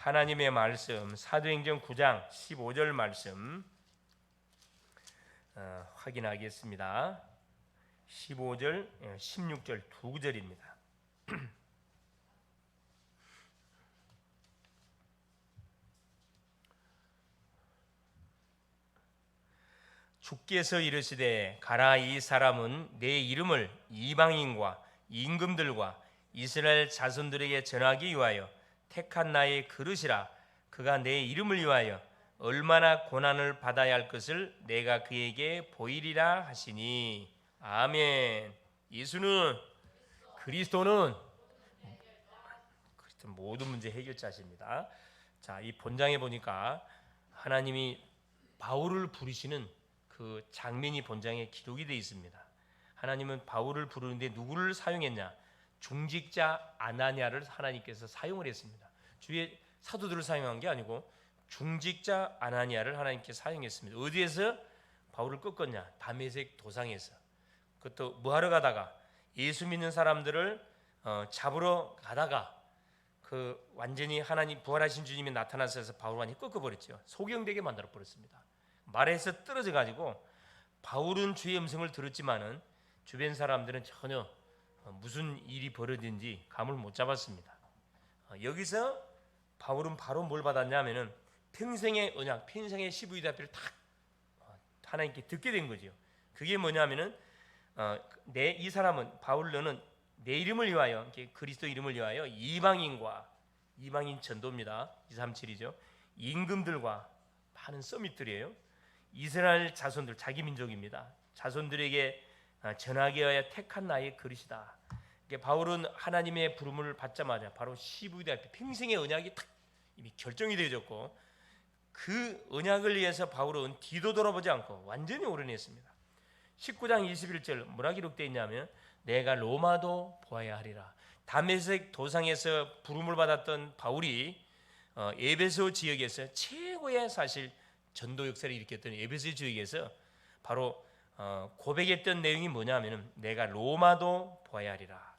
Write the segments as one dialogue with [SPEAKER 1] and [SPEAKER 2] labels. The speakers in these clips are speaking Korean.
[SPEAKER 1] 하나님의 말씀 사도행전 9장 15절 말씀 확인하겠습니다. 15절, 16절 두 구절입니다. 주께서 이르시되 가라, 이 사람은 내 이름을 이방인과 임금들과 이스라엘 자손들에게 전하기 위하여 택한 나의 그릇이라. 그가 내 이름을 위하여 얼마나 고난을 받아야 할 것을 내가 그에게 보이리라 하시니. 아멘. 예수는, 그리스도는 모든 문제 해결자십니다. 자, 이 본장에 보니까 하나님이 바울을 부르시는 그 장면이 본장에 기록이 되어 있습니다. 하나님은 바울을 부르는데 누구를 사용했냐? 중직자 아나니아를 하나님께서 사용을 했습니다. 주의 사도들을 사용한 게 아니고 중직자 아나니아를 하나님께서 사용했습니다. 어디에서 바울을 꺾었냐? 다메섹 도상에서. 그것도 뭐하러 가다가 예수 믿는 사람들을 잡으러 가다가 그 완전히 하나님 부활하신 주님이 나타나셔서 바울 완전히 꺾어버렸죠. 소경되게 만들어 버렸습니다. 말에서 떨어져 가지고 바울은 주의 음성을 들었지만은 주변 사람들은 전혀 무슨 일이 벌어진지 감을 못 잡았습니다. 여기서 바울은 바로 뭘 받았냐면은 평생의 언약, 평생의 시부이다피를 탁 하나님께 듣게 된 거죠. 그게 뭐냐면은 이 사람은 바울 너는 내 이름을 위하여, 그리스도 이름을 위하여 이방인과, 이방인 전도입니다. 237이죠. 임금들과 많은 서밋들이에요. 이스라엘 자손들, 자기 민족입니다. 자손들에게 전하기 위하여 택한 나의 그릇이다. 바울은 하나님의 부름을 받자마자 바로 시부이다피 평생의 언약이 탁 이미 결정이 되어졌고, 그 언약을 위해서 바울은 뒤도 돌아보지 않고 완전히 오른했습니다. 19장 21절 뭐라 기록되어 있냐면 내가 로마도 보아야 하리라. 다메섹 도상에서 부름을 받았던 바울이 에베소 지역에서 최고의 사실 전도 역사를 일으켰던 에베소 지역에서 바로 고백했던 내용이 뭐냐면은 내가 로마도 보아야 하리라.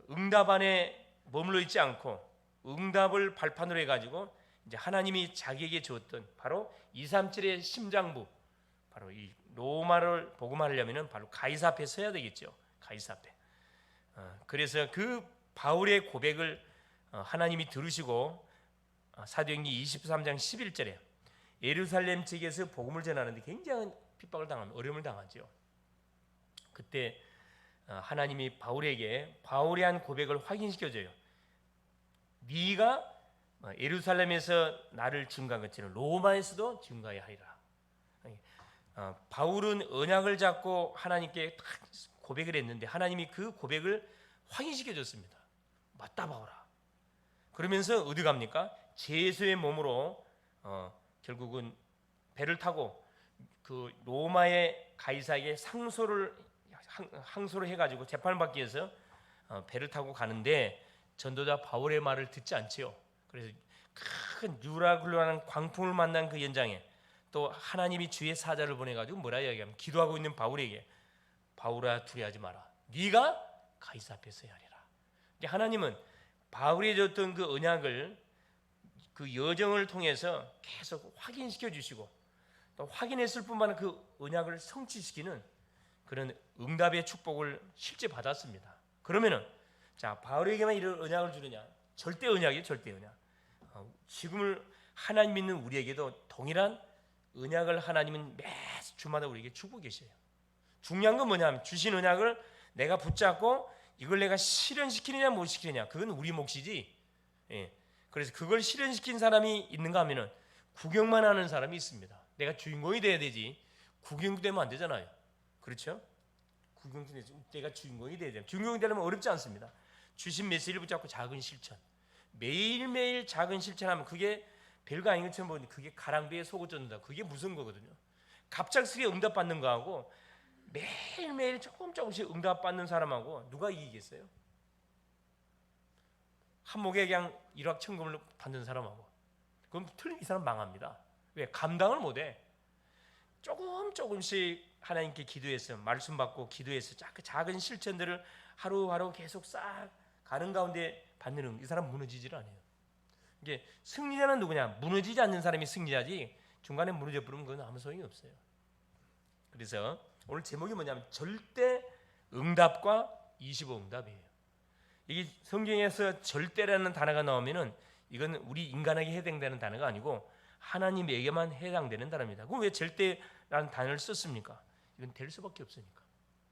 [SPEAKER 1] 응답 안에 머물러 있지 않고 응답을 발판으로 해가지고 이제 하나님이 자기에게 주었던 바로 237의 심장부, 바로 이 로마를 복음하려면은 바로 가이사 앞에 서야 되겠죠. 가이사 앞에. 그래서 그 바울의 고백을 하나님이 들으시고 사도행전 23장 11절에 예루살렘 측에서 복음을 전하는데 굉장한 핍박을 당합니다. 어려움을 당하죠. 그때 하나님이 바울에게 바울의 한 고백을 확인시켜줘요. 네가 예루살렘에서 나를 증거한 것처럼 로마에서도 증거해야 하리라. 바울은 언약을 잡고 하나님께 고백을 했는데 하나님이 그 고백을 확인시켜줬습니다. 맞다 바울아. 그러면서 어디 갑니까? 제수의 몸으로 결국은 배를 타고 그 로마의 가이사에게 항소를 해가지고 재판을 받기 위해서 배를 타고 가는데 전도자 바울의 말을 듣지 않지요. 그래서 큰 유라굴로라는 광풍을 만난 그 현장에 또 하나님이 주의 사자를 보내가지고 뭐라 이야기하면 기도하고 있는 바울에게 바울아 두려워하지 마라. 네가 가이사 앞에 서야 하리라. 하나님은 바울이 줬던 그 언약을 그 여정을 통해서 계속 확인시켜 주시고 또 확인했을 뿐만 아니라 그 언약을 성취시키는 그런 응답의 축복을 실제 받았습니다. 그러면은 자 바울에게만 이런 언약을 주느냐? 절대 언약이에요, 절대 언약. 지금을 하나님 믿는 우리에게도 동일한 언약을 하나님은 매 주마다 우리에게 주고 계셔요. 중요한 건 뭐냐면 주신 언약을 내가 붙잡고 이걸 내가 실현시키느냐 못 시키느냐 그건 우리 몫이지. 그래서 그걸 실현시킨 사람이 있는가 하면은 구경만 하는 사람이 있습니다. 내가 주인공이 돼야 되지 구경되면 안 되잖아요. 그렇죠? 내가 주인공이 돼야 돼요. 주인공이 되려면 어렵지 않습니다. 주신 메시지를 붙잡고 작은 실천, 매일매일 작은 실천하면 그게 별거 아닌 것처럼 보이는데 그게 가랑비에 속을 쫓는다. 그게 무슨 거거든요. 갑작스레 응답받는 거하고 매일매일 조금씩 응답받는 사람하고 누가 이기겠어요? 한 목에 그냥 일확천금을 받는 사람하고. 그럼 틀린 이 사람 망합니다. 왜? 감당을 못해. 조금씩 하나님께 기도해서 말씀 받고 기도해서 작은 실천들을 하루하루 계속 싹 가는 가운데 받는 이 사람 무너지질 않아요. 이게 승리자는 누구냐? 무너지지 않는 사람이 승리자지 중간에 무너져 버리면 그건 아무 소용이 없어요. 그래서 오늘 제목이 뭐냐면 절대 응답과 25응답이에요. 이게 성경에서 절대라는 단어가 나오면은 이건 우리 인간에게 해당되는 단어가 아니고 하나님에게만 해당되는 단어입니다. 그럼 왜 절대라는 단어를 썼습니까? 이건 될 수밖에 없으니까.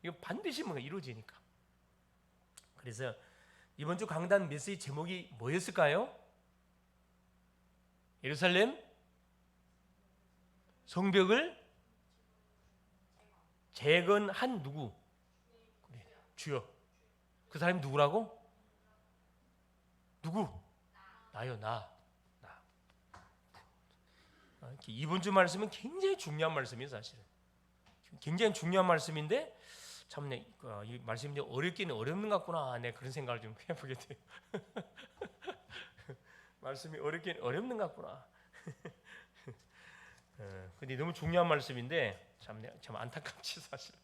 [SPEAKER 1] 이거 반드시 뭔가 이루어지니까. 그래서 이번 주 강단 메시지 제목이 뭐였을까요? 예루살렘 성벽을 재건한 누구? 그래, 주여. 그 사람이 누구라고? 누구? 나요, 나. 이번 주 말씀은 굉장히 중요한 말씀이에요, 사실은. 굉장히 중요한 말씀인데 참네, 이 말씀이 어렵기는 어렵는 것 같구나. 네, 그런 생각을 좀 해보게 돼요. 말씀이 어렵긴 어렵는 것 같구나. 근데 너무 중요한 말씀인데 참 안타깝지 사실.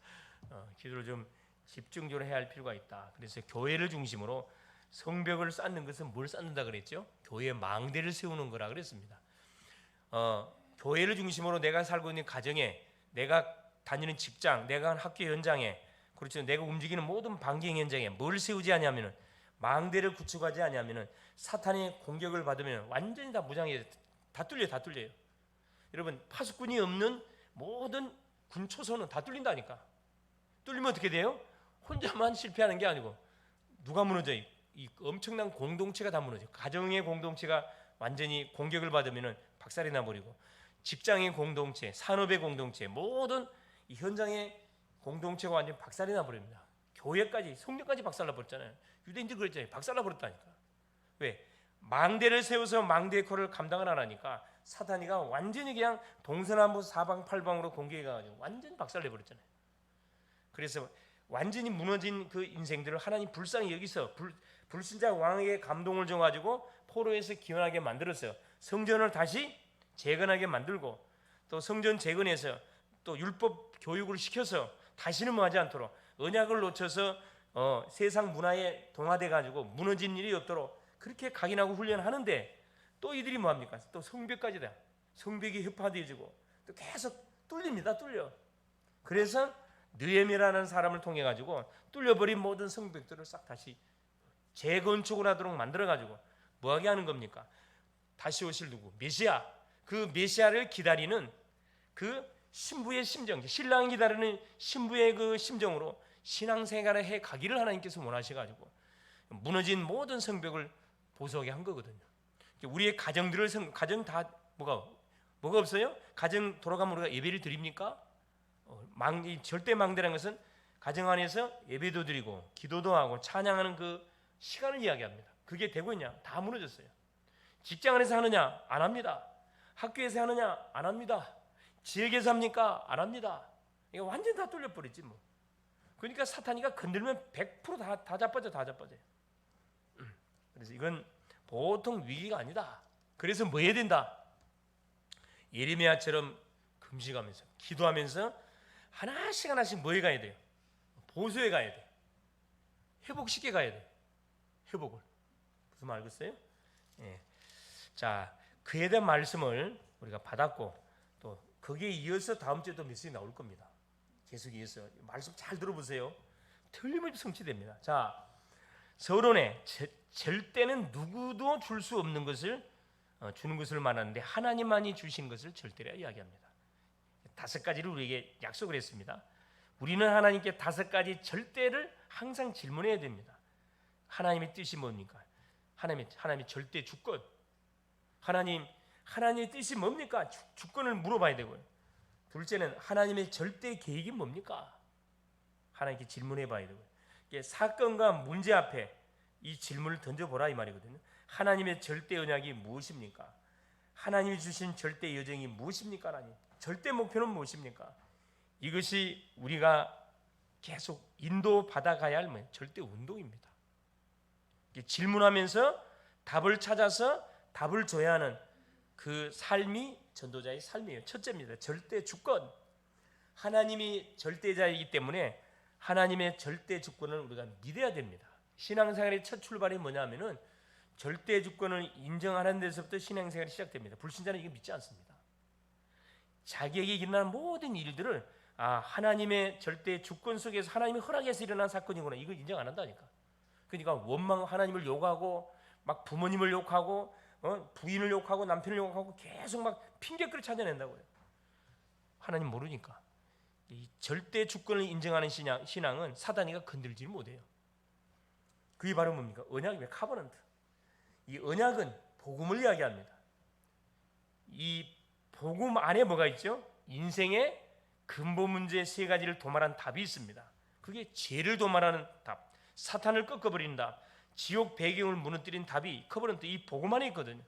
[SPEAKER 1] 기도를 좀 집중적으로 해야 할 필요가 있다. 그래서 교회를 중심으로 성벽을 쌓는 것은 뭘 쌓는다 그랬죠? 교회의 망대를 세우는 거라 그랬습니다. 교회를 중심으로 내가 살고 있는 가정에, 내가 다니는 직장, 내가 한 학교 현장에, 그렇죠, 내가 움직이는 모든 반경 현장에 뭘 세우지 않냐면은, 망대를 구축하지 않냐면은 사탄의 공격을 받으면 완전히 다 무장해요. 다 뚫려요. 여러분, 파수꾼이 없는 모든 군 초소는 다 뚫린다니까. 뚫리면 어떻게 돼요? 혼자만 실패하는 게 아니고 누가 무너져요? 이 엄청난 공동체가 다 무너져요. 가정의 공동체가 완전히 공격을 받으면 박살이 나버리고, 직장의 공동체, 산업의 공동체, 모든 이 현장의 공동체가 완전히 박살이 나버립니다. 교회까지, 성령까지 박살나버렸잖아요. 유대인들 그랬잖아요. 박살나버렸다니까. 왜? 망대를 세워서 망대의 코를 감당을 안 하니까 사탄이가 완전히 그냥 동서남북 사방팔방으로 공격해가지고 완전히 박살내버렸잖아요. 그래서 완전히 무너진 그 인생들을 하나님 불쌍히 여기서 불신자 왕에게 감동을 줘가지고 포로에서 기원하게 만들었어요. 성전을 다시 재건하게 만들고, 또 성전 재건해서 또 율법 교육을 시켜서 다시는 뭐 하지 않도록, 언약을 놓쳐서 세상 문화에 동화돼 가지고 무너진 일이 없도록 그렇게 각인하고 훈련하는데, 또 이들이 뭐 합니까? 또 성벽까지다. 성벽이 흡파되어지고 또 계속 뚫려. 그래서 느헤미야라는 사람을 통해 가지고 뚫려버린 모든 성벽들을 싹 다시 재건축을 하도록 만들어 가지고 뭐 하게 하는 겁니까? 다시 오실 누구? 메시아. 그 메시아를 기다리는 그 신부의 심정, 신랑이 기다리는 신부의 그 심정으로 신앙생활을 해 가기를 하나님께서 원하셔가지고 무너진 모든 성벽을 보수하게 한 거거든요. 우리의 가정들을, 가정 다 뭐가 없어요? 가정 돌아가면 우리가 예배를 드립니까? 절대 망대라는 것은 가정 안에서 예배도 드리고 기도도 하고 찬양하는 그 시간을 이야기합니다. 그게 되고 있냐? 다 무너졌어요. 직장 안에서 하느냐? 안 합니다. 학교에서 하느냐? 안 합니다. 지역에서 합니까? 안 합니다. 이거 완전 다 뚫려버리지 뭐. 그러니까 사탄이가 건들면 100% 다 자빠져요. 그래서 이건 보통 위기가 아니다. 그래서 뭐 해야 된다? 예레미야처럼 금식하면서 기도하면서 하나씩 뭐 해가야 돼요? 보수해 가야 돼. 회복시켜 가야 돼. 회복을. 무슨 말 알겠어요? 예. 자, 그에 대한 말씀을 우리가 받았고, 또 거기에 이어서 다음 주에도 메시지 나올 겁니다. 계속 이어서 말씀 잘 들어보세요. 틀림없이 성취됩니다. 자, 서론에 절대는 누구도 줄 수 없는 것을 주는 것을 말하는데 하나님만이 주신 것을 절대라 이야기합니다. 5가지를 우리에게 약속을 했습니다. 우리는 하나님께 5가지 절대를 항상 질문해야 됩니다. 하나님의 뜻이 뭡니까? 하나님의 절대 주권. 하나님의 뜻이 뭡니까? 주권을 물어봐야 되고요. 둘째는 하나님의 절대 계획이 뭡니까? 하나님께 질문해 봐야 되고요. 사건과 문제 앞에 이 질문을 던져보라 이 말이거든요. 하나님의 절대 언약이 무엇입니까? 하나님이 주신 절대 여정이 무엇입니까? 하나님 절대 목표는 무엇입니까? 이것이 우리가 계속 인도받아가야 할 절대 운동입니다. 질문하면서 답을 찾아서 답을 줘야 하는 그 삶이 전도자의 삶이에요. 첫째입니다. 절대 주권. 하나님이 절대자이기 때문에 하나님의 절대 주권을 우리가 믿어야 됩니다. 신앙생활의 첫 출발이 뭐냐면은 절대 주권을 인정하는 데서부터 신앙생활이 시작됩니다. 불신자는 이게 믿지 않습니다. 자기에게 일어나는 모든 일들을 하나님의 절대 주권 속에서 하나님이 허락해서 일어난 사건이구나, 이걸 인정 안 한다니까. 그러니까 원망, 하나님을 욕하고 막 부모님을 욕하고 부인을 욕하고 남편을 욕하고 계속 막 핑계거리 찾아낸다고요. 하나님 모르니까. 이 절대 주권을 인정하는 신앙은 사단이가 건들지를 못해요. 그게 바로 뭡니까? 언약의 카버넌트. 이 언약은 복음을 이야기합니다. 이 복음 안에 뭐가 있죠? 인생의 근본 문제 세 가지를 도말한 답이 있습니다. 그게 죄를 도말하는 답, 사탄을 꺾어버리는 답, 지옥 배경을 무너뜨린 답이 커버넌트, 이 복음 안에 있거든요.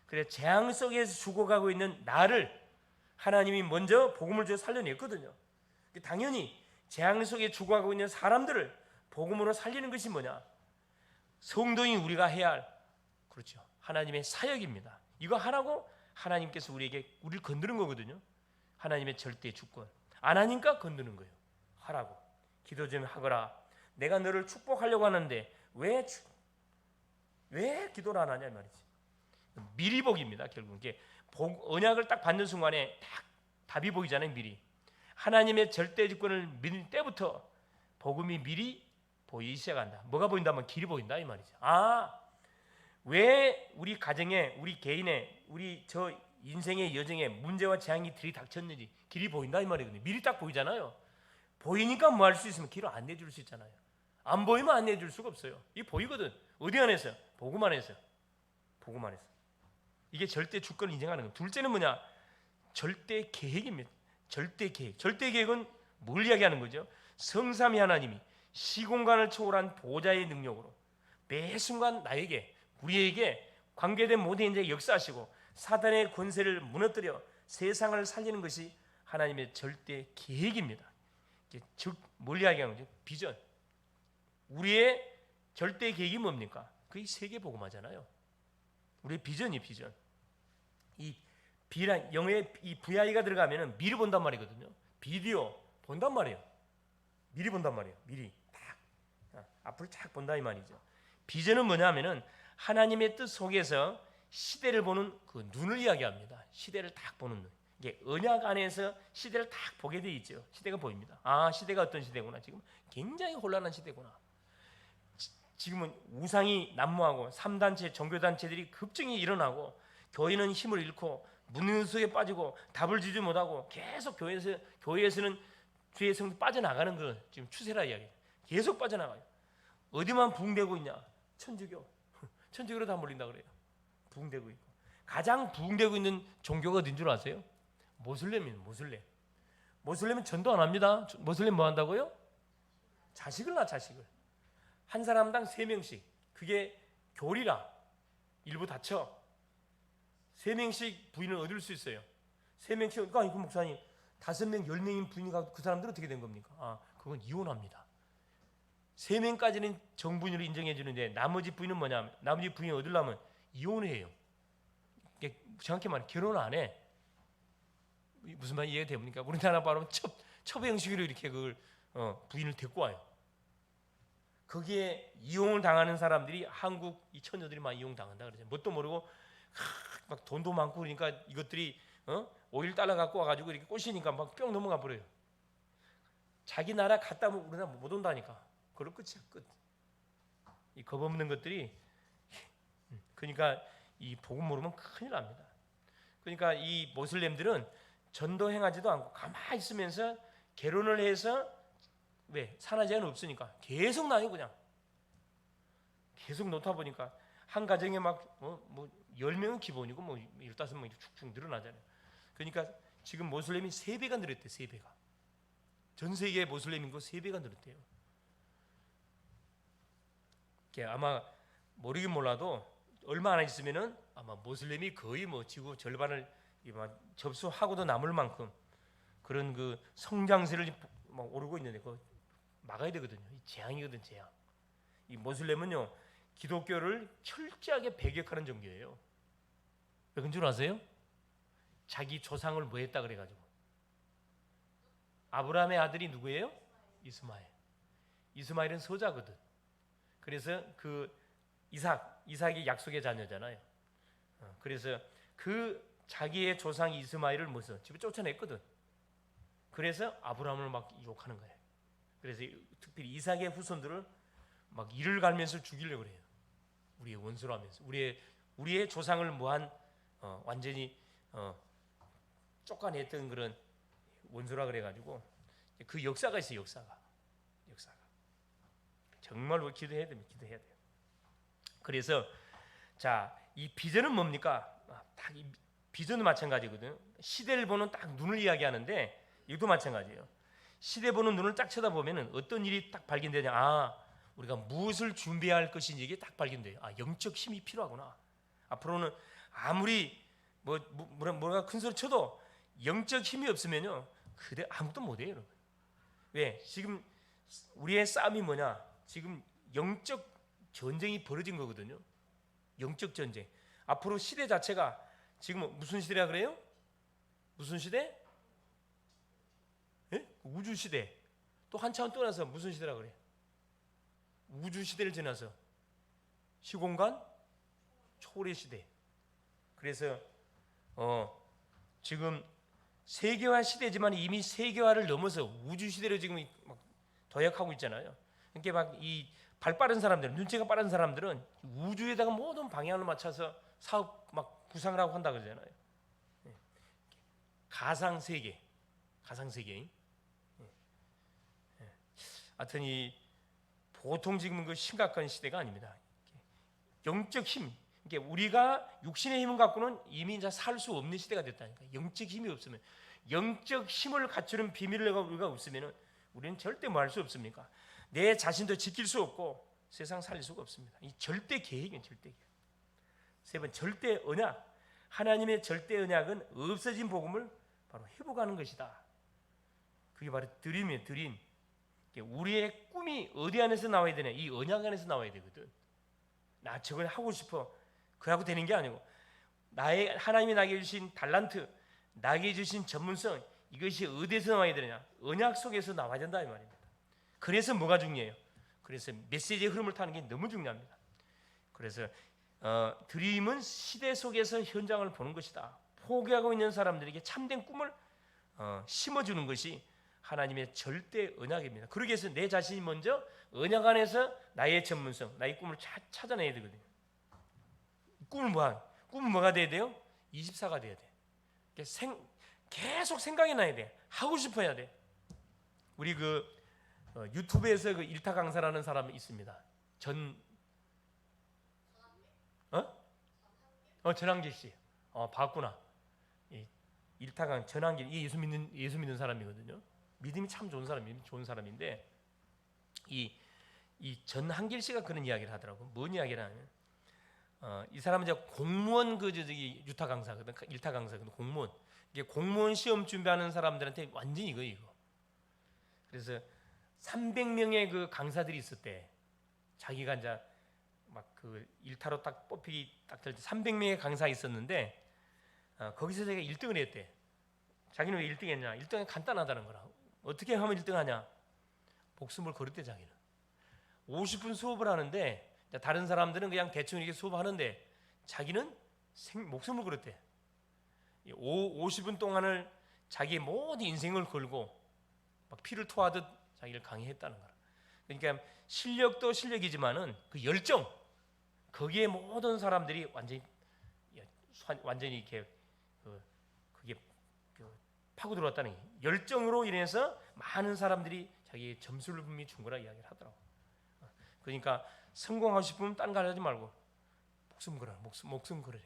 [SPEAKER 1] 그래, 재앙 속에서 죽어가고 있는 나를 하나님이 먼저 복음을 주어 살려냈거든요. 당연히 재앙 속에 죽어가고 있는 사람들을 복음으로 살리는 것이 뭐냐? 성도인 우리가 해야 할, 그렇죠, 하나님의 사역입니다. 이거 하라고 하나님께서 우리를 건드는 거거든요. 하나님의 절대 주권, 안 하니까 건드는 거예요. 하라고, 기도 좀 하거라. 내가 너를 축복하려고 하는데 왜 기도를 안 하냐 이 말이지. 미리 복입니다. 결국 이게 언약을 딱 받는 순간에 딱 답이 보이잖아요. 미리 하나님의 절대 주권을 믿을 때부터 복음이 미리 보이기 시작한다. 뭐가 보인다면 길이 보인다 이 말이죠. 왜 우리 가정에, 우리 개인의, 우리 저 인생의 여정에 문제와 재앙이 들이닥쳤는지 길이 보인다 이 말이거든요. 미리 딱 보이잖아요. 보이니까 뭐 할 수 있으면 길을 안내해 줄 수 있잖아요. 안 보이면 안내해 줄 수가 없어요. 이게 보이거든. 어디 안에서? 복음 안에서. 복음 안에서. 이게 절대 주권을 인정하는 거예요. 둘째는 뭐냐? 절대 계획입니다. 절대 계획. 절대 계획은 뭘 이야기하는 거죠? 성삼위 하나님이 시공간을 초월한 보좌의 능력으로 매 순간 나에게, 우리에게 관계된 모든 인생에 역사하시고 사단의 권세를 무너뜨려 세상을 살리는 것이 하나님의 절대 계획입니다. 즉 뭘 이야기하는 거죠? 비전. 우리의 절대 계획이 뭡니까? 그게 세계 복음화잖아요. 우리의 비전이 비전. 이 B란 영어에 이 VI가 들어가면은 미리 본단 말이거든요. 비디오 본단 말이에요. 미리 본단 말이에요. 미리 딱 앞으로 쫙 본다 이 말이죠. 비전은 뭐냐면은 하나님의 뜻 속에서 시대를 보는 그 눈을 이야기합니다. 시대를 딱 보는 눈. 이게 언약 안에서 시대를 딱 보게 돼 있죠. 시대가 보입니다. 시대가 어떤 시대구나. 지금 굉장히 혼란한 시대구나. 지금은 우상이 난무하고 3단체 종교단체들이 급증이 일어나고 교회는 힘을 잃고 문턱에 빠지고 답을 주지 못하고 계속 교회에서는 주의 성도 빠져나가는 거 지금 추세라 이야기예요. 계속 빠져나가요. 어디만 부흥되고 있냐? 천주교. 천주교로 다 몰린다 그래요. 부흥되고 있고. 가장 부흥되고 있는 종교가 어딘 줄 아세요? 모슬렘입니다. 모슬렘. 모슬렘은 전도 안 합니다. 모슬렘 뭐 한다고요? 자식을 낳아, 자식을. 한 사람당 3명씩. 그게 교리라. 일부 다쳐. 3명씩 부인을 얻을 수 있어요. 3명씩, 그러니까 그 목사님 5명, 10명인 부인이 가고 그 사람들은 어떻게 된 겁니까? 그건 이혼합니다. 3명까지는 정부인으로 인정해 주는데 나머지 부인은 뭐냐면, 나머지 부인을 얻으려면 이혼을 해요. 정확히 말하면 결혼을 안 해. 무슨 말 이해가 됩니까? 우리나라 말하면 첩의 형식으로 이렇게 그걸 부인을 데리고 와요. 거기에 이용을 당하는 사람들이 한국 이 처녀들이 막 이용 당한다 그러죠. 뭣도 모르고 막 돈도 많고 그러니까 이것들이 5.1달러 갖고 와가지고 이렇게 꼬시니까 막 뿅 넘어가 버려요. 자기 나라 갔다 오면 우리나라 못 온다니까. 그럴 끝이야 끝. 이 겁없는 것들이 그러니까 이 복음 모르면 큰일 납니다. 그러니까 이 모슬렘들은 전도 행하지도 않고 가만히 있으면서 결혼을 해서 왜 산하제한은 없으니까 계속 나요. 그냥 계속 놓다 보니까 한 가정에 막 10명은 기본이고 15명이 축축 늘어나잖아요. 그러니까 지금 모슬렘이 3배가 늘었대요. 3배가. 전 세계의 모슬렘 인구 3배가 늘었대요. 아마 모르긴 몰라도 얼마 안 있으면은 아마 모슬렘이 거의 지구 절반을 접수하고도 남을 만큼 그런 그 성장세를 막 오르고 있는데 그거 막아야 되거든요. 이 재앙이거든, 재앙. 이 모슬렘은요 기독교를 철저하게 배격하는 종교예요. 왜 그런 줄 아세요? 자기 조상을 뭐 했다 그래가지고. 아브라함의 아들이 누구예요? 이스마엘. 이스마엘은 서자거든. 그래서 그 이삭이 약속의 자녀잖아요. 그래서 그 자기의 조상 이스마엘을 무슨 집에 쫓아냈거든. 그래서 아브라함을 막 욕하는 거예요. 그래서 특별히 이삭의 후손들을 막 이를 갈면서 죽이려고 그래요. 우리의 원수로 하면서 우리의 조상을 무한 완전히 쫓아냈던 그런 원수라 그래가지고 그 역사가 있어요. 역사가 정말로 기도해야 됩니다. 기도해야 돼요. 그래서 자, 이 비전은 뭡니까? 딱 이 비전은 마찬가지거든요. 시대를 보는 딱 눈을 이야기하는데 이것도 마찬가지예요. 시대 보는 눈을 딱 쳐다보면은 어떤 일이 딱 발견되냐? 우리가 무엇을 준비해야 할 것인지 이게 딱 발견돼요. 영적 힘이 필요하구나. 앞으로는 아무리 뭐가 큰 소리 쳐도 영적 힘이 없으면요, 그대 아무것도 못해요, 여러분. 왜? 지금 우리의 싸움이 뭐냐? 지금 영적 전쟁이 벌어진 거거든요. 영적 전쟁. 앞으로 시대 자체가 지금 무슨 시대라 그래요? 무슨 시대? 예? 우주 시대. 또 한참 떠나서 무슨 시대라 그래? 우주 시대를 지나서 시공간 초월의 시대. 그래서 지금 세계화 시대지만 이미 세계화를 넘어서 우주 시대로 지금 막 도약하고 있잖아요. 그러니까 막 이 발 빠른 사람들, 눈치가 빠른 사람들은 우주에다가 모든 방향을 맞춰서 사업 막 구상을 하고 한다 그러잖아요. 가상 세계. 하여튼 이 보통 지금은 그 심각한 시대가 아닙니다. 영적 힘. 그러니까 우리가 육신의 힘을 갖고는 이미 이제 살 수 없는 시대가 됐다니까. 영적 힘이 없으면, 영적 힘을 갖추는 비밀을 우리가 없으면은 우리는 절대 뭐 할 수 없습니까? 내 자신도 지킬 수 없고 세상 살릴 수가 없습니다. 이 절대 계획은 절대 계획. 세 번, 절대 언약. 하나님의 절대 언약은 없어진 복음을 바로 회복하는 것이다. 그게 바로 드림이에요. 드림. 우리의 꿈이 어디 안에서 나와야 되냐? 이 언약 안에서 나와야 되거든. 나 저걸 하고 싶어. 그러고 되는 게 아니고 하나님이 나에게 주신 달란트, 나에게 주신 전문성, 이것이 어디에서 나와야 되느냐? 언약 속에서 나와야 된다 이 말입니다. 그래서 뭐가 중요해요? 그래서 메시지의 흐름을 타는 게 너무 중요합니다. 그래서 드림은 시대 속에서 현장을 보는 것이다. 포기하고 있는 사람들에게 참된 꿈을 심어주는 것이 하나님의 절대 언약입니다. 그러기 위해서 내 자신이 먼저 언약 안에서 나의 전문성, 나의 꿈을 찾아내야 되거든요. 꿈은 뭐가 돼야 돼요? 24가 돼야 돼. 계속 생각이 나야 돼. 하고 싶어야 돼. 우리 유튜브에서 일타 강사라는 사람이 있습니다. 전한길 씨. 봤구나. 일타강 전한길, 이 예수 믿는 사람이거든요. 믿음이 참 좋은 사람인데 이 전한길 씨가 그런 이야기를 하더라고. 뭔 이야기를 하냐면 이 사람은 이제 공무원 유타 강사거든. 일타 강사거든. 공무원. 이게 공무원 시험 준비하는 사람들한테 완전히 이거. 그래서 300명의 그 강사들이 있었대. 자기가 이제 막 일타로 딱 뽑히기 딱 될 때 300명의 강사 있었는데 거기서 자기가 1등을 했대. 자기는 왜 1등 했냐? 1등은 간단하다는 거라. 어떻게 하면 1등 하냐? 목숨을 걸었대. 자기는 50분 수업을 하는데 다른 사람들은 그냥 대충 이렇게 수업하는데 자기는 목숨을 걸었대. 50분 동안을 자기의 모든 인생을 걸고 막 피를 토하듯 자기를 강의했다는 거라. 그러니까 실력도 실력이지만은 그 열정, 거기에 모든 사람들이 완전히 이렇게 그게 파고 들어왔다는 게, 열정으로 인해서 많은 사람들이 자기의 점수를 분명히 준 거라 이야기를 하더라고. 그러니까 성공하고 싶으면 딴 거 하지 말고 목숨 걸으래.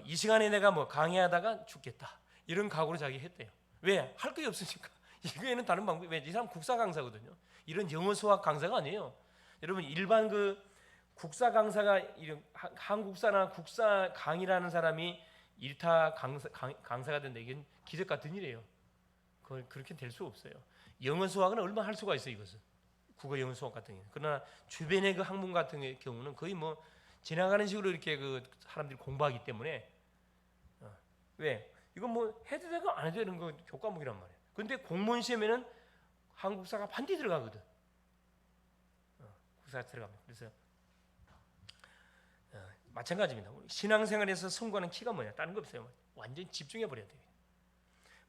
[SPEAKER 1] 이 시간에 내가 강의하다가 죽겠다 이런 각오로 자기 했대요. 왜? 할 게 없으니까. 이거에는 다른 방법이, 왜? 이 사람 국사 강사거든요. 이런 영어 수학 강사가 아니에요. 여러분, 일반 국사 강사가 한국사나 국사 강의라는 사람이 일타 강사가 된다, 이건 기적 같은 일이에요. 그렇게 될 수 없어요. 영어 수학은 얼마나 할 수가 있어요. 이것은 국어 영어 수학 같은 경우. 그러나 주변의 그 학문 같은 경우는 거의 지나가는 식으로 이렇게 사람들이 공부하기 때문에 왜? 이건 해도 되고 안 해도 되는 교과목이란 말이에요. 근데 공무원 시험에는 한국사가 반드시 들어가거든. 국사가 들어가면. 그래서 마찬가지입니다. 신앙생활에서 성공하는 키가 뭐냐? 다른 거 없어요. 완전히 집중해 버려야 돼요.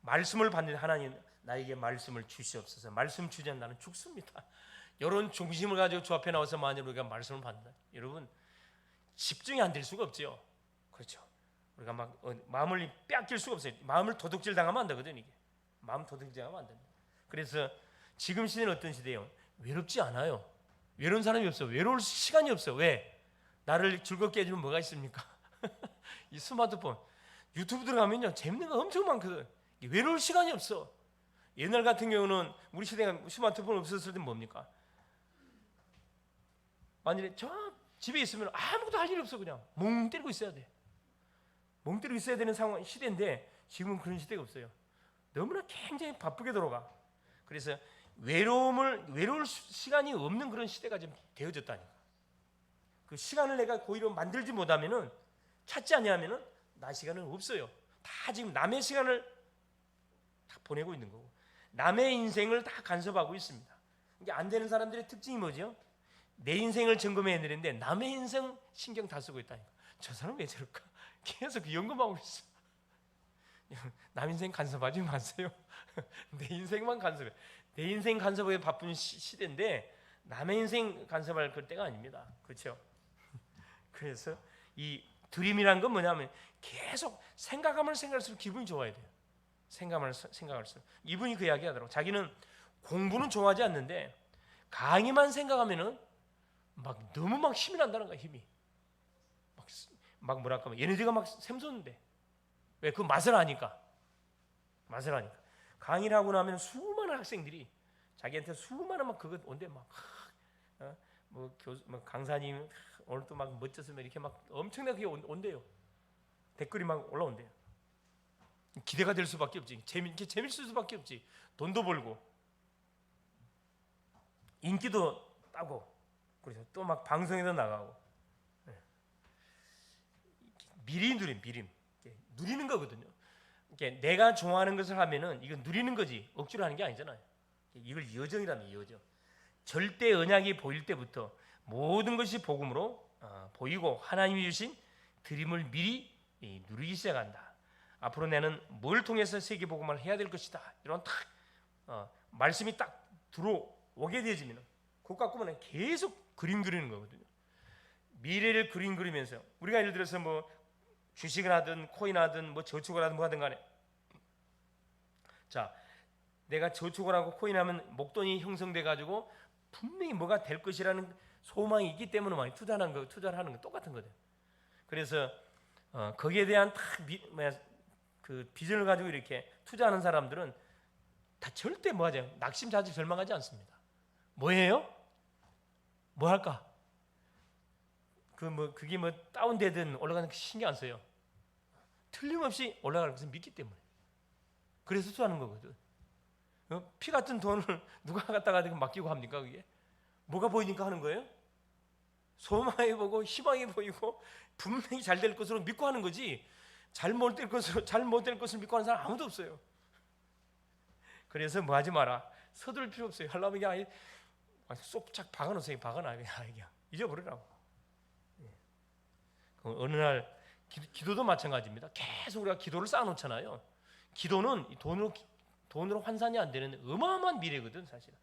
[SPEAKER 1] 말씀을 받는 하나님, 나에게 말씀을 주시옵소서. 말씀 주지 않으면 나는 죽습니다. 이런 중심을 가지고 주 앞에 나와서 만약 우리가 말씀을 받는다, 여러분 집중이 안 될 수가 없죠. 그렇죠. 우리가 막 마음을 빼앗길 수가 없어요. 마음을 도둑질 당하면 안 되거든. 이게 마음 도둑질 당하면 안 됩니다. 그래서 지금 시대는 어떤 시대예요? 외롭지 않아요. 외로운 사람이 없어. 외로울 시간이 없어. 왜? 나를 즐겁게 해주는 뭐가 있습니까? 이 스마트폰, 유튜브 들어가면요 재밌는 거 엄청 많거든. 외로울 시간이 없어. 옛날 같은 경우는 우리 시대가 스마트폰 없었을 때 뭡니까? 만일에 저 집에 있으면 아무것도 할 일이 없어. 그냥 멍 때리고 있어야 돼. 멍 때리고 있어야 되는 상황 시대인데 지금은 그런 시대가 없어요. 너무나 굉장히 바쁘게 돌아가. 그래서 외로울 시간이 없는 그런 시대가 지금 되어졌다니까. 그 시간을 내가 고의로 만들지 못하면은, 찾지 않냐면은 나 시간은 없어요. 다 지금 남의 시간을 다 보내고 있는 거고, 남의 인생을 다 간섭하고 있습니다. 이게 안 되는 사람들의 특징이 뭐죠? 내 인생을 점검해야 되는데 남의 인생 신경 다 쓰고 있다니까. 저 사람 왜 저럴까? 계속 그 연구하고 있어. 남 인생 간섭하지 마세요. 내 인생만 간섭해. 내 인생 간섭에 바쁜 시대인데 남의 인생 간섭할 그 때가 아닙니다. 그렇죠? 그래서 이 드림이란 건 뭐냐면 계속 생각할수록 기분이 좋아야 돼요. 생각할수록. 이분이 그 이야기 하더라고. 자기는 공부는 좋아하지 않는데 강의만 생각하면은 막 너무 막 힘이 난다는 거야. 힘이 막 뭐랄까, 얘네들가 막 샘솟는데. 왜? 그 맛을 아니까. 강의를 하고 나면 수많은 학생들이 자기한테 수많은 막 그거 온대. 막 뭐 강사님 오늘 또 막 멋졌으면 이렇게 막 엄청나게 온대요. 댓글이 막 올라온대요. 기대가 될 수밖에 없지. 재밌을 수밖에 없지. 돈도 벌고 인기도 따고, 그래서 또 막 방송에도 나가고. 미리 누리는 거거든요. 내가 좋아하는 것을 하면은 이건 누리는 거지 억지로 하는 게 아니잖아요. 이걸 여정이라는 여정. 절대 언약이 보일 때부터 모든 것이 복음으로 보이고 하나님이 주신 드림을 미리 누리기 시작한다. 앞으로 나는 뭘 통해서 세계 복음을 해야 될 것이다. 이런 딱 말씀이 딱 들어오게 되어지면 그것 갖고는 계속 그림 그리는 거거든요. 미래를 그리면서 우리가 예를 들어서 뭐 주식을 하든 코인 하든 뭐 저축을 하든 뭐 하든 간에, 자, 내가 저축을 하고 코인하면 목돈이 형성돼 가지고 분명히 뭐가 될 것이라는 소망이 있기 때문에 많이 투자를 하는 거 똑같은 거죠. 그래서 거기에 대한 그 비전을 가지고 이렇게 투자하는 사람들은 다 절대 뭐하죠? 낙심자지 절망하지 않습니다. 뭐예요? 뭐 할까? 그게 뭐 다운되든 올라가는 거 신경 안 써요. 틀림없이 올라갈 것을 믿기 때문에. 그래서 투자하는 거거든. 피 같은 돈을 누가 갖다가 맡기고 합니까? 그게 뭐가 보이니까 하는 거예요? 소망이 보고 희망이 보이고 분명히 잘 될 것으로 믿고 하는 거지. 잘 못 될 것을 믿고 하는 사람 아무도 없어요. 그래서 뭐 하지 마라. 서둘 필요 없어요. 하려면 그냥 쏙착 박아놓으세요. 그냥 잊어버리라고. 어느 날 기도도 마찬가지입니다. 계속 우리가 기도를 쌓아놓잖아요. 기도는 돈으로 환산이 안 되는 어마어마한 미래거든. 사실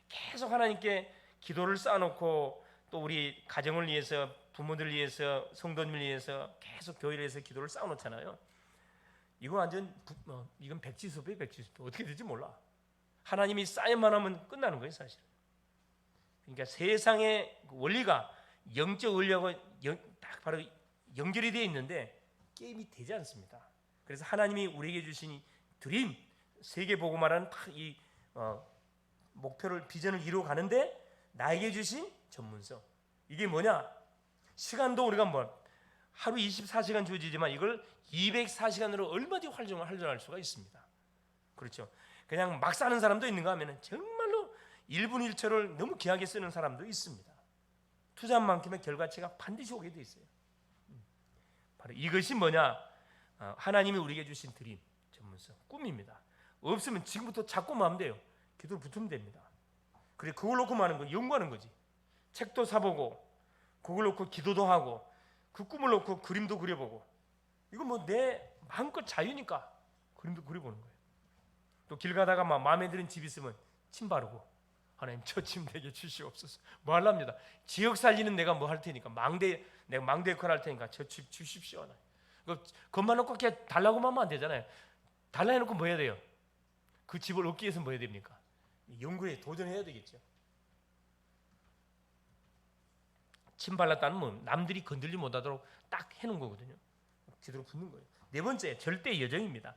[SPEAKER 1] 계속 하나님께 기도를 쌓아놓고 또 우리 가정을 위해서, 부모들을 위해서, 성도님을 위해서 계속 교회를 위해서 기도를 쌓아놓잖아요. 이거 완전 이건 백지수배. 어떻게 될지 몰라. 하나님이 쌓여만 하면 끝나는 거예요, 사실. 그러니까 세상의 원리가 영적 원리하고 딱 바로 연결이 되어 있는데 게임이 되지 않습니다. 그래서 하나님이 우리에게 주신 이 드림, 세계 복음화라는 이 목표를, 비전을 이루어 가는데 나에게 주신 전문성. 이게 뭐냐? 시간도 우리가 하루 24시간 주어지지만 이걸 204시간으로 얼마든지 활용할 수가 있습니다. 그렇죠? 그냥 막 사는 사람도 있는가 하면 정말로 1분 1초를 너무 귀하게 쓰는 사람도 있습니다. 투자한 만큼의 결과치가 반드시 오게 돼 있어요. 바로 이것이 뭐냐? 하나님이 우리에게 주신 드림, 전문성, 꿈입니다. 없으면 지금부터 잡고만 하면 돼요. 기도를 붙으면 됩니다. 그걸 놓고 하는 거 연구하는 거지. 책도 사보고 그걸 놓고 기도도 하고 그 꿈을 놓고 그림도 그려보고, 이거 뭐 내 마음껏 자유니까 그림도 그려보는 거예요. 또 길 가다가 막 마음에 드는 집 있으면 침 바르고, 하나님 저 집 내게 주시옵소서. 뭐 하랍니다. 지역 살리는 내가 뭐 할 테니까, 내가 망대 역할 할 테니까 저 집 주십시오. 그것만 놓고 그냥 달라고만 하면 안 되잖아요. 달라 해놓고 뭐 해야 돼요? 그 집을 얻기 위해서 뭐 해야 됩니까? 연구에 도전해야 되겠죠. 침 발랐다는 뭐 남들이 건들지 못하도록 딱 해놓은 거거든요. 제대로 붙는 거예요. 네 번째, 절대 여정입니다.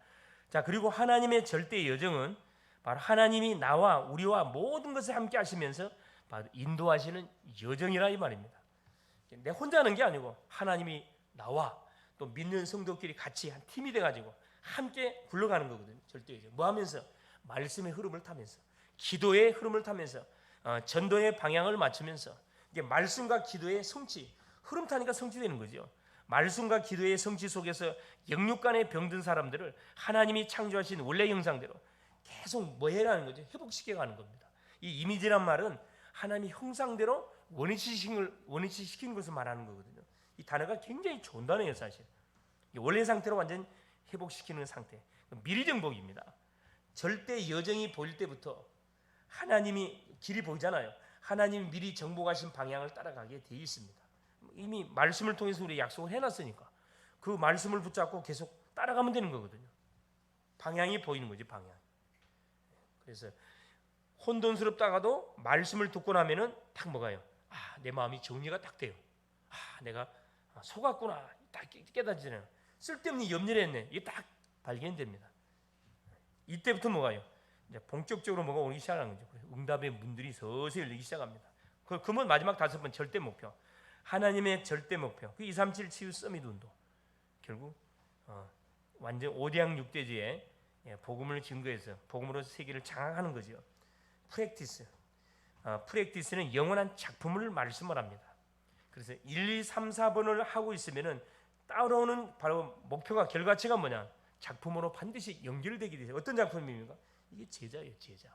[SPEAKER 1] 자, 그리고 하나님의 절대 여정은 바로 하나님이 나와 우리와 모든 것을 함께 하시면서 바로 인도하시는 여정이라 이 말입니다. 내 혼자 하는 게 아니고 하나님이 나와 또 믿는 성도끼리 같이 한 팀이 돼가지고 함께 굴러가는 거거든요. 절대 여정. 뭐 하면서? 말씀의 흐름을 타면서, 기도의 흐름을 타면서, 전도의 방향을 맞추면서, 이게 말씀과 기도의 성취, 흐름 타니까 성취되는 거죠. 말씀과 기도의 성취 속에서 영육간에 병든 사람들을 하나님이 창조하신 원래 형상대로 계속 뭐 해라는 거죠? 회복시켜 가는 겁니다. 이 이미지란 말은 하나님의 형상대로 원위치시킨 것을 말하는 거거든요. 이 단어가 굉장히 좋은 단어예요, 사실. 원래 상태로 완전 회복시키는 상태. 미리 정복입니다. 절대 여정이 보일 때부터 하나님이 길이 보이잖아요. 하나님이 미리 정복하신 방향을 따라가게 되어 있습니다. 이미 말씀을 통해서 우리 약속을 해놨으니까 그 말씀을 붙잡고 계속 따라가면 되는 거거든요. 방향이 보이는 거지, 방향. 그래서 혼돈스럽다가도 말씀을 듣고 나면은 딱 뭐가요? 내 마음이 정리가 딱 돼요. 내가 속았구나, 딱 깨닫지잖아요. 쓸데없는 염려를 했네, 이게 딱 발견됩니다. 이때부터 뭐가요? 이제 본격적으로 뭐가 오기 시작하는 거죠. 응답의 문들이 서서히 열리기 시작합니다. 그러면 마지막 5번 절대 목표, 하나님의 절대 목표, 그 237 치유 서밋 운동, 결국 완전 5대양 6대지에 복음을 증거해서 복음으로 세계를 장악하는 거죠. 프랙티스는 영원한 작품을 말씀을 합니다. 그래서 1, 2, 3, 4번을 하고 있으면은 따라오는 바로 목표가, 결과치가 뭐냐? 작품으로 반드시 연결되게 되죠. 어떤 작품입니까? 이게 제자예요, 제자.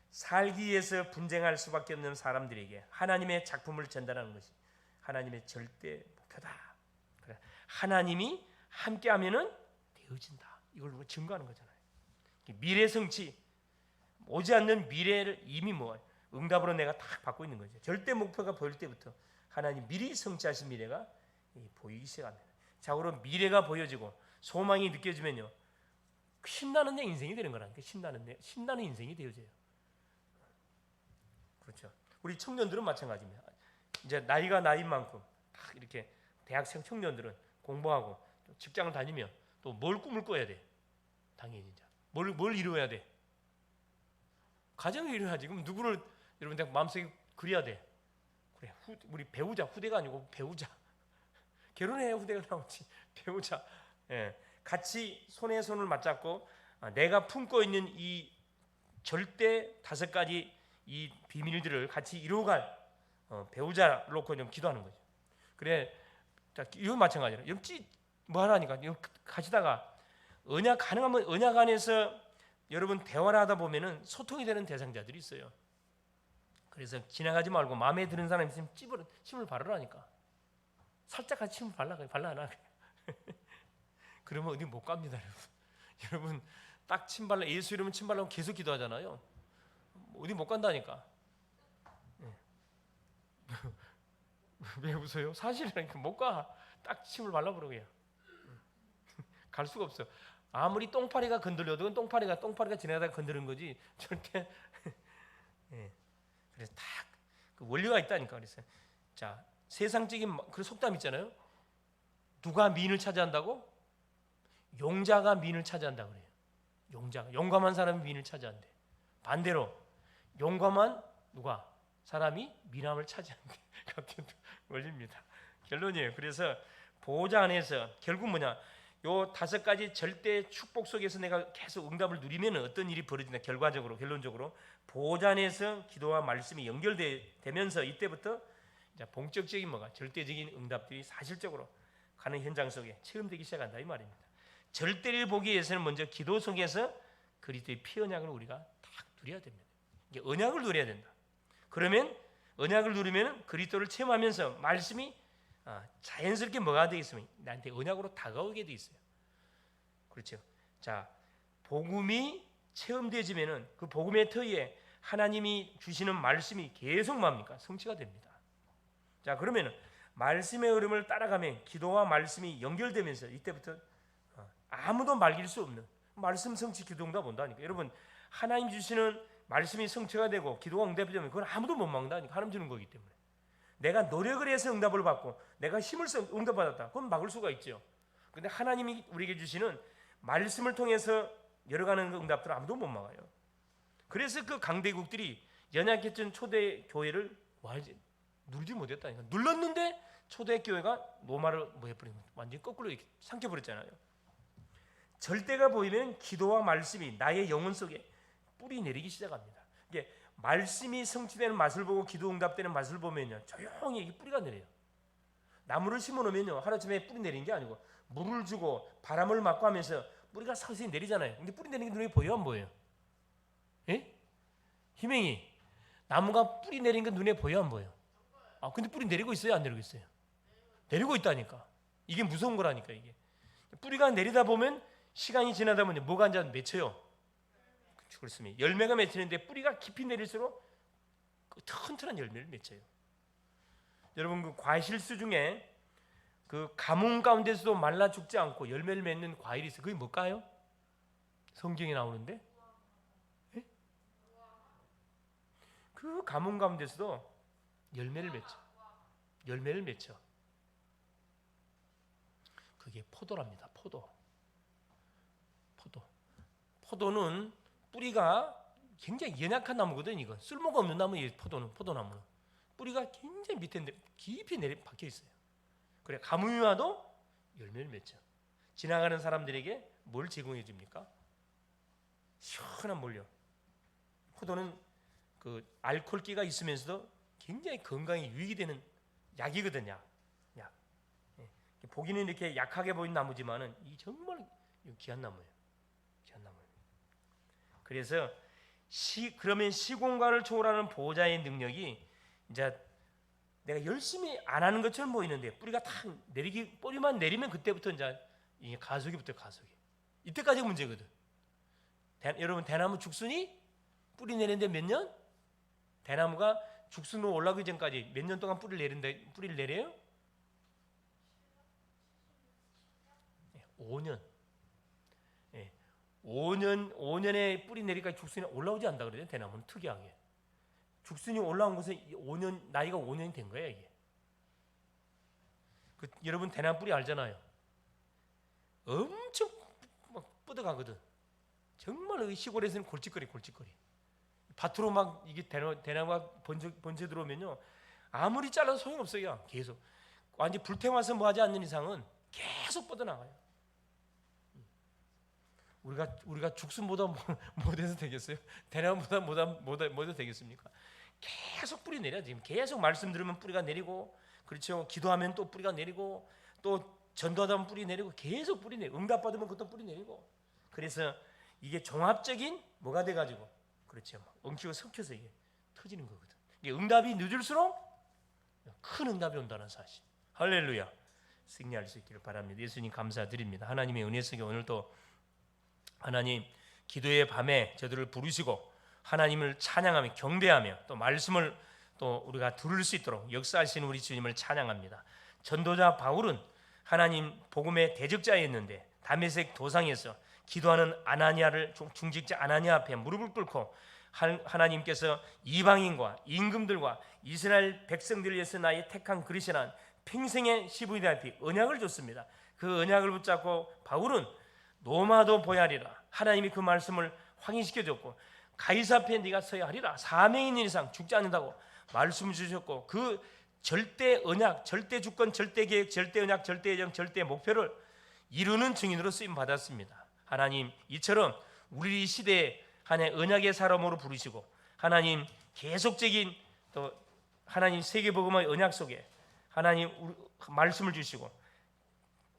[SPEAKER 1] 살기 위해서 분쟁할 수밖에 없는 사람들에게 하나님의 작품을 전달하는 것이 하나님의 절대 목표다. 그래, 하나님이 함께하면은 되어진다. 이걸 증거하는 거잖아요. 미래 성취, 오지 않는 미래를 이미 응답으로 내가 딱 받고 있는 거죠. 절대 목표가 보일 때부터 하나님 미리 성취하신 미래가 보이기 시작합니다. 자고로 미래가 보여지고 소망이 느껴지면요, 신나는 내 인생이 되는 거라니까. 신나는 인생이 되어져요. 그렇죠. 우리 청년들은 마찬가지입니다. 이제 나이가 나인 만큼 딱 이렇게 대학생 청년들은 공부하고 또 직장을 다니면 또 뭘 꿈을 꿔야 돼? 당연히 이제 뭘 이루어야 돼? 가정을 이루어야지. 그럼 누구를 여러분 내가 마음속에 그려야 돼? 그래, 우리 배우자, 후대가 아니고 배우자. 결혼해야 후대가 나오지. 배우자. 같이 손에 손을 맞잡고 내가 품고 있는 이 절대 5가지 이 비밀들을 같이 이루어갈 배우자 놓고 좀 기도하는 거죠. 그래, 이거 마찬가지로 옆집 뭐 하라니까 가시다가 가능하면 언약 안에서 여러분 대화를 하다 보면은 소통이 되는 대상자들이 있어요. 그래서 지나가지 말고 마음에 드는 사람이 있으면 침을 바르라니까. 살짝 같이 침을 발라놔. 그러면 어디 못 갑니다, 여러분. 딱 침 발라, 예수 이름은 침 발라면 계속 기도하잖아요. 어디 못 간다니까. 왜 웃어요? 사실이라니까. 못 가. 딱 침을 발라버려요. 갈 수가 없어. 아무리 똥파리가 건들려도 그건 똥파리가 지나가다가 건드는 거지 절대. 그래서 딱 그 원리가 있다니까. 그래서 자, 세상적인 그 속담 있잖아요. 누가 민을 차지한다고? 용자가 민을 차지한다 그래요. 용감한 사람이 민을 차지한대. 반대로 용감한 사람이 미남을 차지한대. 같은 원리입니다. 결론이에요. 그래서 보호자 안에서 결국 뭐냐? 요 5가지 절대 축복 속에서 내가 계속 응답을 누리면 어떤 일이 벌어진다. 결론적으로 보호자 안에서 기도와 말씀이 연결되면서 이때부터 이제 본격적인 절대적인 응답들이 사실적으로 가는 현장 속에 체험되기 시작한다 이 말입니다. 절대를 보기 위해서는 먼저 기도 속에서 그리스도의 피 언약을 우리가 딱 누려야 됩니다. 이게 언약을 누려야 된다. 그러면 언약을 누리면 그리스도를 체험하면서 말씀이 자연스럽게 뭐가 되어 있으면 나한테 언약으로 다가오게 돼 있어요. 그렇죠. 자, 복음이 체험되어지면은 그 복음의 터위에 하나님이 주시는 말씀이 계속 뭡니까? 성취가 됩니다. 자, 그러면은 말씀의 흐름을 따라가면 기도와 말씀이 연결되면서 이때부터 아무도 말릴 수 없는 말씀 성취 기도응답 온다니까. 여러분, 하나님 주시는 말씀이 성취가 되고 기도가 응답이 되면 그건 아무도 못 막는다니까. 하나님 주는 거기 때문에. 내가 노력을 해서 응답을 받고 내가 힘을 써 응답받았다. 그건 막을 수가 있죠. 근데 하나님이 우리에게 주시는 말씀을 통해서 열어가는 응답들을 아무도 못 막아요. 그래서 그 강대국들이 연약했던 초대 교회를 누르지 못했다니까. 눌렀는데 초대 교회가 로마를 해버린 거예요. 완전히 거꾸로 이렇게 삼켜버렸잖아요. 절대가 보이면 기도와 말씀이 나의 영혼 속에 뿌리 내리기 시작합니다. 이게 말씀이 성취되는 맛을 보고 기도 응답되는 맛을 보면요, 조용히 이게 뿌리가 내려요. 나무를 심어놓으면요, 하루아침에 뿌리 내리는 게 아니고 물을 주고 바람을 맞고 하면서 뿌리가 서서히 내리잖아요. 근데 뿌리 내리는 게 눈에 보여 안 보여요? 예? 희명이 나무가 뿌리 내리는 게 눈에 보여 안 보여? 근데 뿌리 내리고 있어요, 안 내리고 있어요? 내리고 있다니까. 이게 무서운 거라니까. 이게 뿌리가 내리다 보면 시간이 지나다 보면 뭐가 이제 맺혀요. 그렇습니다. 열매가 맺히는데 뿌리가 깊이 내릴수록 튼튼한 열매를 맺혀요. 여러분, 그 과실수 중에 그 가뭄 가운데서도 말라 죽지 않고 열매를 맺는 과일이 있어요. 그게 뭘까요? 성경에 나오는데, 네? 그 가뭄 가운데서도 열매를 맺혀. 열매를 맺혀. 그게 포도랍니다. 포도는 뿌리가 굉장히 연약한 나무거든. 이거 쓸모가 없는 나무예요. 포도나무는 뿌리가 굉장히 밑에 깊이 박혀 있어요. 그래, 가뭄이 와도 열매를 맺죠. 지나가는 사람들에게 뭘 제공해 줍니까? 시원한 물요. 포도는 그 알코올기가 있으면서도 굉장히 건강에 유익이 되는 약이거든요. 약. 보기는 이렇게 약하게 보이는 나무지만은 이 정말 귀한 나무예요. 그래서 그러면 시공간을 초월하는 보호자의 능력이 이제 내가 열심히 안 하는 것처럼 보이는데 뿌리가 탁 뿌리만 내리면 그때부터 이제 이게 가속이부터 가속이. 이때까지가 문제거든. 여러분, 대나무 죽순이 뿌리 내리는데 몇 년? 대나무가 죽순으로 올라가기 전까지 몇 년 동안 뿌리를 내려요? 5년. 5년에 뿌리 내리까지 죽순이 올라오지 않는다 그러죠. 대나무는 특이하게. 죽순이 올라온 것은 나이가 5년이 된 거예요, 이게. 여러분, 대나무 뿌리 알잖아요. 엄청 막 뻗어가거든. 정말 시골에서는 골칫거리. 밭으로 막 이게 대나무가 번져 들어오면요, 아무리 잘라도 소용없어요. 계속 완전 불태워서 뭐 하지 않는 이상은 계속 뻗어나가요. 우리가 죽순보다 못해서 되겠어요? 대나무보다 못해서 되겠습니까? 계속 뿌리 내려. 지금 계속 말씀 들으면 뿌리가 내리고, 그렇죠? 기도하면 또 뿌리가 내리고, 또 전도하다 보면 뿌리 내리고, 계속 뿌리 내리고, 응답 받으면 그것도 뿌리 내리고. 그래서 이게 종합적인 뭐가 돼가지고, 그렇죠? 엉키고 섞여서 이게 터지는 거거든. 이게 응답이 늦을수록 큰 응답이 온다는 사실. 할렐루야. 승리할 수 있기를 바랍니다. 예수님 감사드립니다. 하나님의 은혜 속에 오늘도 하나님, 기도의 밤에 저들을 부르시고 하나님을 찬양하며 경배하며 또 말씀을 또 우리가 들을 수 있도록 역사하시는 우리 주님을 찬양합니다. 전도자 바울은 하나님 복음의 대적자였는데 다메섹 도상에서 기도하는 아나니아를 중직자 아나니아 앞에 무릎을 꿇고 하나님께서 이방인과 임금들과 이스라엘 백성들을 위해서 나의 택한 그리스도란 평생의 시부이다피 언약을 줬습니다. 그 언약을 붙잡고 바울은 노마도 보야리라, 하나님이 그 말씀을 확인시켜줬고 가이사 앞에 네가 서야 하리라, 사명이 있는 이상 죽지 않는다고 말씀을 주셨고 그 절대 언약, 절대 주권, 절대 계획, 절대 언약, 절대 예정, 절대 목표를 이루는 증인으로 쓰임 받았습니다. 하나님, 이처럼 우리 시대에 하나님 언약의 사람으로 부르시고 하나님 계속적인 또 하나님 세계복음의 언약 속에 하나님 말씀을 주시고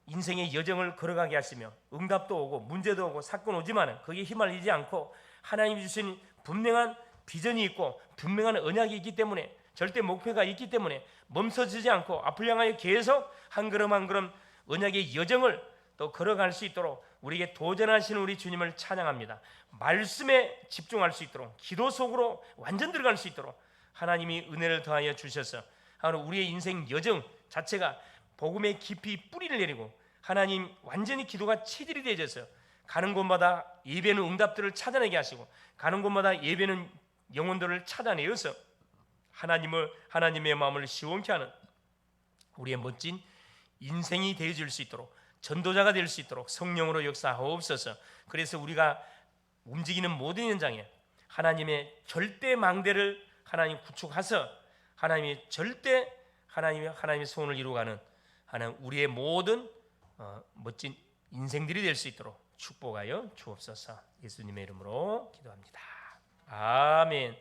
[SPEAKER 1] 인생의 여정을 걸어가게 하시며 응답도 오고 문제도 오고 사건 오지만 거기에 휘말리지 않고 하나님이 주신 분명한 비전이 있고 분명한 언약이 있기 때문에 절대 목표가 있기 때문에 멈춰지지 않고 앞을 향하여 계속 한 걸음 한 걸음 언약의 여정을 또 걸어갈 수 있도록 우리에게 도전하시는 우리 주님을 찬양합니다. 말씀에 집중할 수 있도록, 기도 속으로 완전 들어갈 수 있도록 하나님이 은혜를 더하여 주셔서 우리의 인생 여정 자체가 복음의 깊이 뿌리를 내리고 하나님 완전히 기도가 체질이 되어져서 가는 곳마다 예배는 응답들을 찾아내게 하시고 가는 곳마다 예배는 영혼들을 찾아내어서 하나님의 마음을 시원케 하는 우리의 멋진 인생이 되어질 수 있도록, 전도자가 될 수 있도록 성령으로 역사하옵소서. 그래서 우리가 움직이는 모든 현장에 하나님의 절대 망대를 하나님 구축하서 하나님의 절대 하나님의 소원을 이루어가는 하나님 우리의 모든 멋진 인생들이 될 수 있도록 축복하여 주옵소서. 예수님의 이름으로 기도합니다. 아멘.